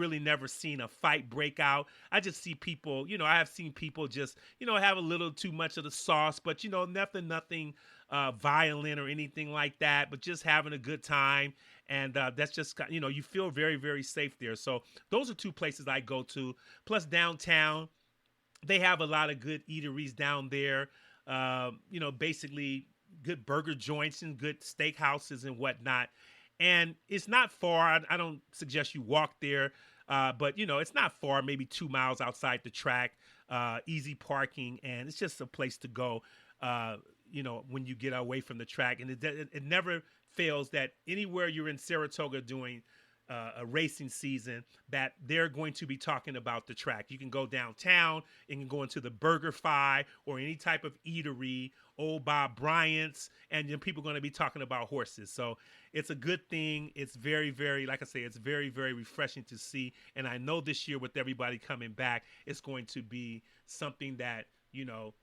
really never seen a fight break out. I just see people, I have seen people just, have a little too much of the sauce, but, nothing violent or anything like that, but just having a good time. And that's just, you feel very, very safe there. So those are two places I go to. Plus downtown, they have a lot of good eateries down there. Basically good burger joints and good steakhouses and whatnot. And it's not far. I don't suggest you walk there, but it's not far. Maybe 2 miles outside the track. Easy parking, and it's just a place to go. When you get away from the track, and it never fails that anywhere you're in Saratoga doing a racing season, that they're going to be talking about the track. You can go downtown and can go into the Burger Fi or any type of eatery, Old Bob Bryant's, and then people are going to be talking about horses. So it's a good thing. It's very, very, like I say, it's very, very refreshing to see. And I know this year with everybody coming back, it's going to be something that,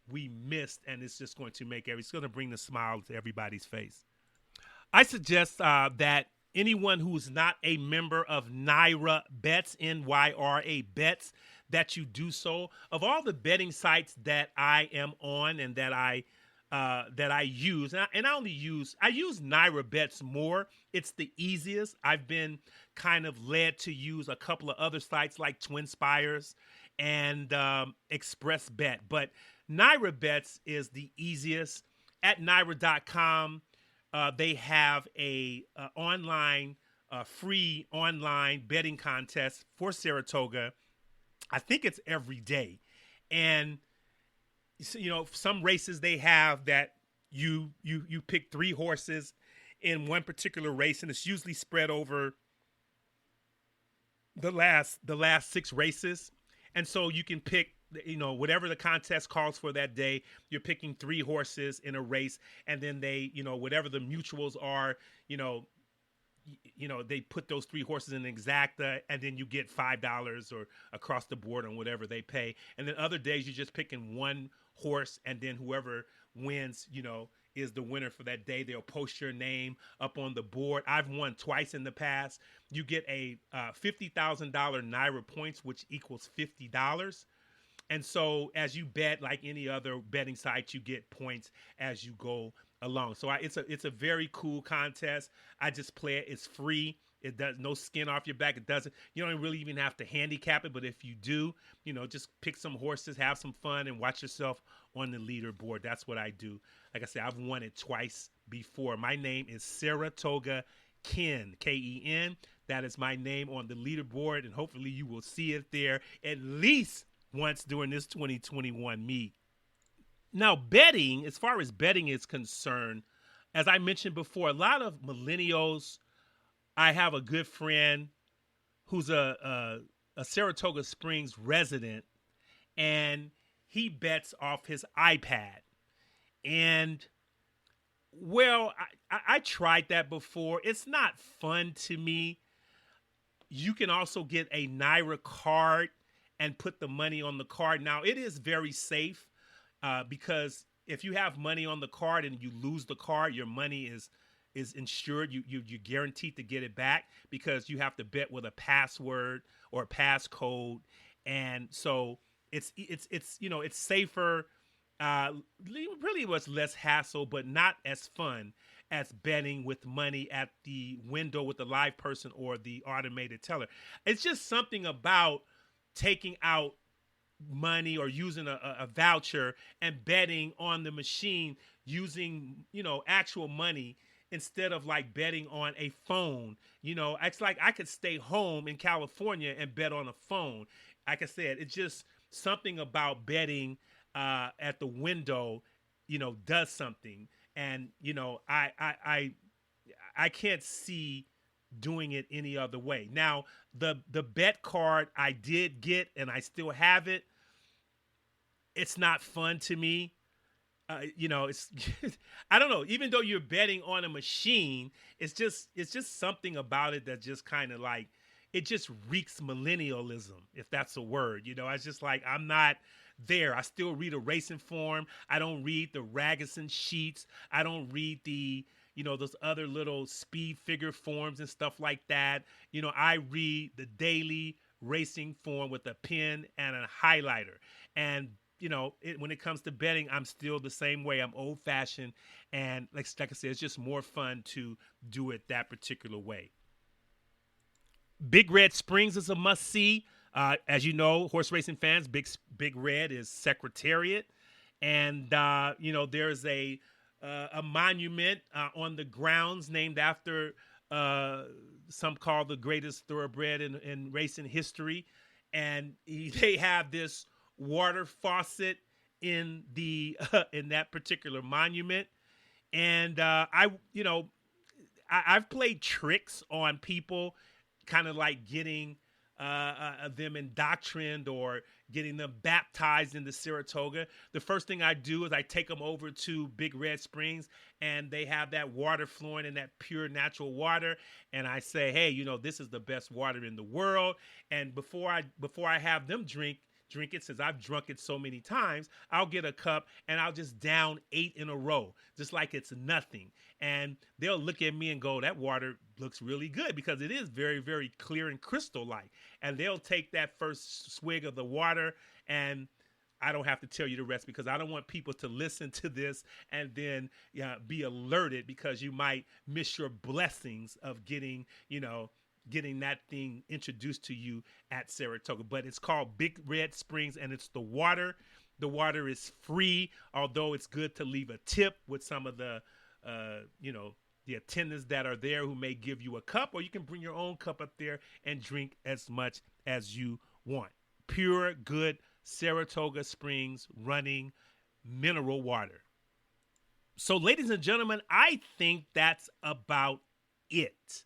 we missed, and it's just going to it's going to bring the smile to everybody's face. I suggest that anyone who's not a member of Nyra Bets, NYRA Bets, that you do so. Of all the betting sites that I am on and that I use, and I use Nyra Bets more. It's the easiest. I've been kind of led to use a couple of other sites like TwinSpires and Express Bet, but Nyra Bets is the easiest. At Nyra.com, they have a free online betting contest for Saratoga. I think it's every day, and some races they have that you pick 3 horses in one particular race, and it's usually spread over the last 6 races. And so you can pick, whatever the contest calls for that day. You're picking 3 horses in a race, and then they, whatever the mutuals are, they put those 3 horses in exacta, and then you get $5 or across the board on whatever they pay. And then other days you're just picking 1 horse, and then whoever wins, is the winner for that day. They'll post your name up on the board. I've won twice in the past. You get a $50,000 Nyra points, which equals $50. And so as you bet, like any other betting site, you get points as you go along. So it's a very cool contest. I just play it. It's free. It does no skin off your back. It doesn't. You don't really even have to handicap it. But if you do, just pick some horses, have some fun, and watch yourself on the leaderboard. That's what I do. Like I said, I've won it twice before. My name is Saratoga Ken, Ken. That is my name on the leaderboard, and hopefully you will see it there at least once during this 2021 meet. Now, betting, as far as betting is concerned, as I mentioned before, a lot of millennials. I have a good friend who's a Saratoga Springs resident, and he bets off his iPad. And, well, I tried that before. It's not fun to me. You can also get a Nyra card and put the money on the card. Now, it is very safe because if you have money on the card and you lose the card, your money is insured. You're guaranteed to get it back because you have to bet with a password or a passcode, and so it's safer. Really was less hassle, but not as fun as betting with money at the window with the live person or the automated teller. It's just something about taking out money or using a voucher and betting on the machine using actual money instead of like betting on a phone. It's like I could stay home in California and bet on a phone. Like I said, it's just something about betting at the window, does something. And, I can't see doing it any other way. Now, the bet card I did get, and I still have it. It's not fun to me. It's I don't know. Even though you're betting on a machine, it's just something about it that just kind of like it just reeks millennialism, if that's a word. It's just like I'm not there. I still read a racing form. I don't read the Ragusan sheets. I don't read the those other little speed figure forms and stuff like that. I read the daily racing form with a pen and a highlighter. And when it comes to betting, I'm still the same way. I'm old fashioned, and like I said, it's just more fun to do it that particular way. Big Red Springs is a must see. As you know, horse racing fans, Big Red is Secretariat, and there's a monument on the grounds named after some call the greatest thoroughbred in racing history, and they have this water faucet in the in that particular monument, and I've played tricks on people, kind of like getting them indoctrined or getting them baptized into Saratoga. The first thing I do is I take them over to Big Red Springs, and they have that water flowing in that pure natural water. And I say, hey, this is the best water in the world. And before I have them drink it, since I've drunk it so many times, I'll get a cup and I'll just down 8 in a row, just like it's nothing. And they'll look at me and go, that water looks really good, because it is very, very clear and crystal-like. And they'll take that first swig of the water, and I don't have to tell you the rest, because I don't want people to listen to this and then be alerted, because you might miss your blessings of getting that thing introduced to you at Saratoga. But it's called Big Red Springs, and it's the water. The water is free, although it's good to leave a tip with some of the the attendants that are there, who may give you a cup, or you can bring your own cup up there and drink as much as you want. Pure, good Saratoga Springs running mineral water. So, ladies and gentlemen, I think that's about it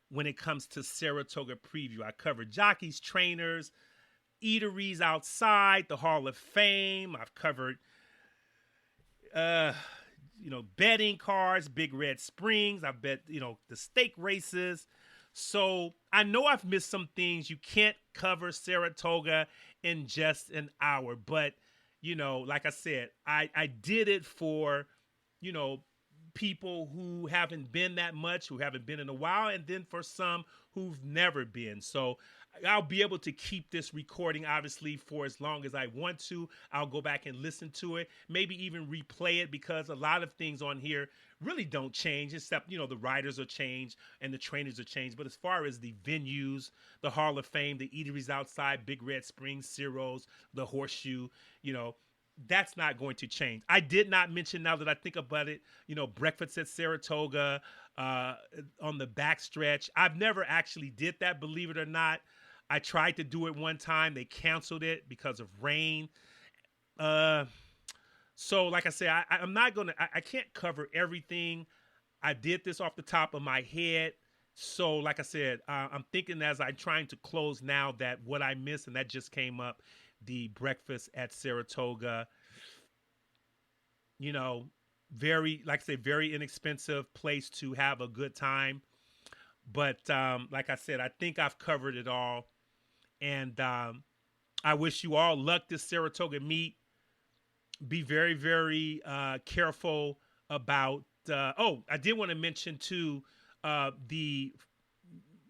when it comes to Saratoga Preview. I covered jockeys, trainers, eateries outside, the Hall of Fame. I've covered betting cards, Big Red Springs. I've bet, the stake races. So I know I've missed some things. You can't cover Saratoga in just an hour. But, like I said, I did it for, people who haven't been that much, who haven't been in a while, and then for some who've never been. So I'll be able to keep this recording, obviously, for as long as I want to. I'll go back and listen to it, maybe even replay it, because a lot of things on here really don't change, except, the riders are changed and the trainers are changed. But as far as the venues, the Hall of Fame, the eateries outside, Big Red Springs, Ciro's, the Horseshoe, that's not going to change. I did not mention, now that I think about it, breakfast at Saratoga on the backstretch. I've never actually did that, believe it or not. I tried to do it one time. They canceled it because of rain. So like I said, I'm not going to, I can't cover everything. I did this off the top of my head. So like I said, I'm thinking as I'm trying to close now that what I missed, and that just came up, the breakfast at Saratoga, very, like I say, very inexpensive place to have a good time. But like I said, I think I've covered it all. And I wish you all luck this Saratoga meet. Be very, very careful about, I did want to mention too,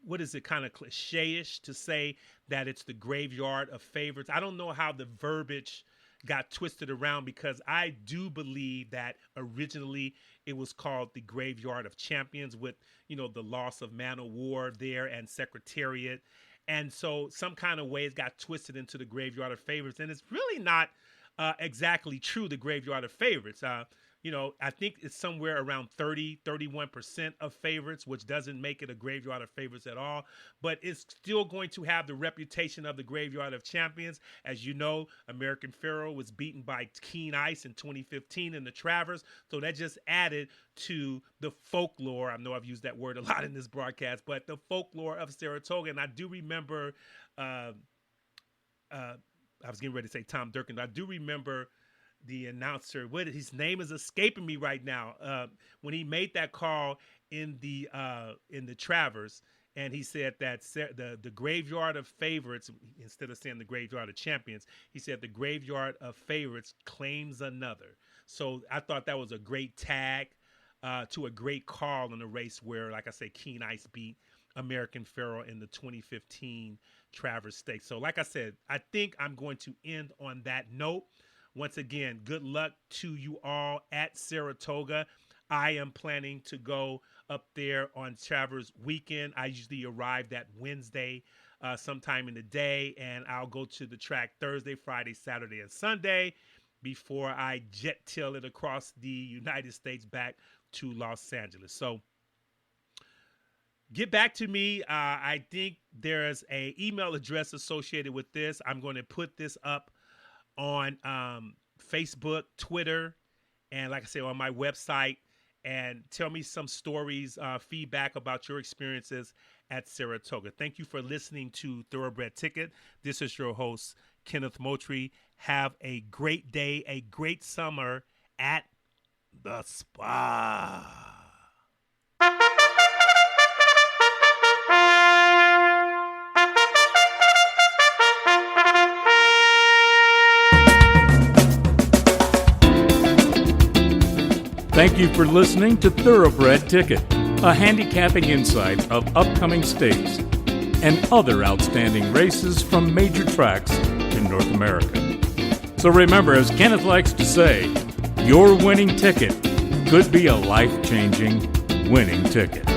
what is it, kind of cliche-ish to say that it's the graveyard of favorites. I don't know how the verbiage got twisted around, because I do believe that originally it was called the Graveyard of Champions, with, the loss of Man of War there and Secretariat. And so some kind of way it got twisted into the Graveyard of Favorites. And it's really not exactly true, the Graveyard of Favorites. I think it's somewhere around 31% of favorites, which doesn't make it a Graveyard of Favorites at all. But it's still going to have the reputation of the Graveyard of Champions. As you know, American Pharoah was beaten by Keen Ice in 2015 in the Travers. So that just added to the folklore. I know I've used that word a lot in this broadcast, but the folklore of Saratoga. And I do remember, I was getting ready to say Tom Durkin. I do remember the announcer, his name is escaping me right now, when he made that call in the Travers, and he said that the Graveyard of Favorites, instead of saying the Graveyard of Champions, he said the Graveyard of Favorites claims another. So I thought that was a great tag to a great call in a race where, like I say, Keen Ice beat American Pharoah in the 2015 Travers Stakes. So like I said, I think I'm going to end on that note. Once again, good luck to you all at Saratoga. I am planning to go up there on Travers weekend. I usually arrive that Wednesday sometime in the day, and I'll go to the track Thursday, Friday, Saturday, and Sunday before I jet tail it across the United States back to Los Angeles. So get back to me. I think there's an email address associated with this. I'm going to put this up on Facebook, Twitter, and like I said, on my website. And tell me some stories, feedback about your experiences at Saratoga. Thank you for listening to Thoroughbred Ticket. This is your host, Kenneth Moultrie. Have a great day, a great summer at the spa. Thank you for listening to Thoroughbred Ticket, a handicapping insight of upcoming stakes and other outstanding races from major tracks in North America. So remember, as Kenneth likes to say, your winning ticket could be a life-changing winning ticket.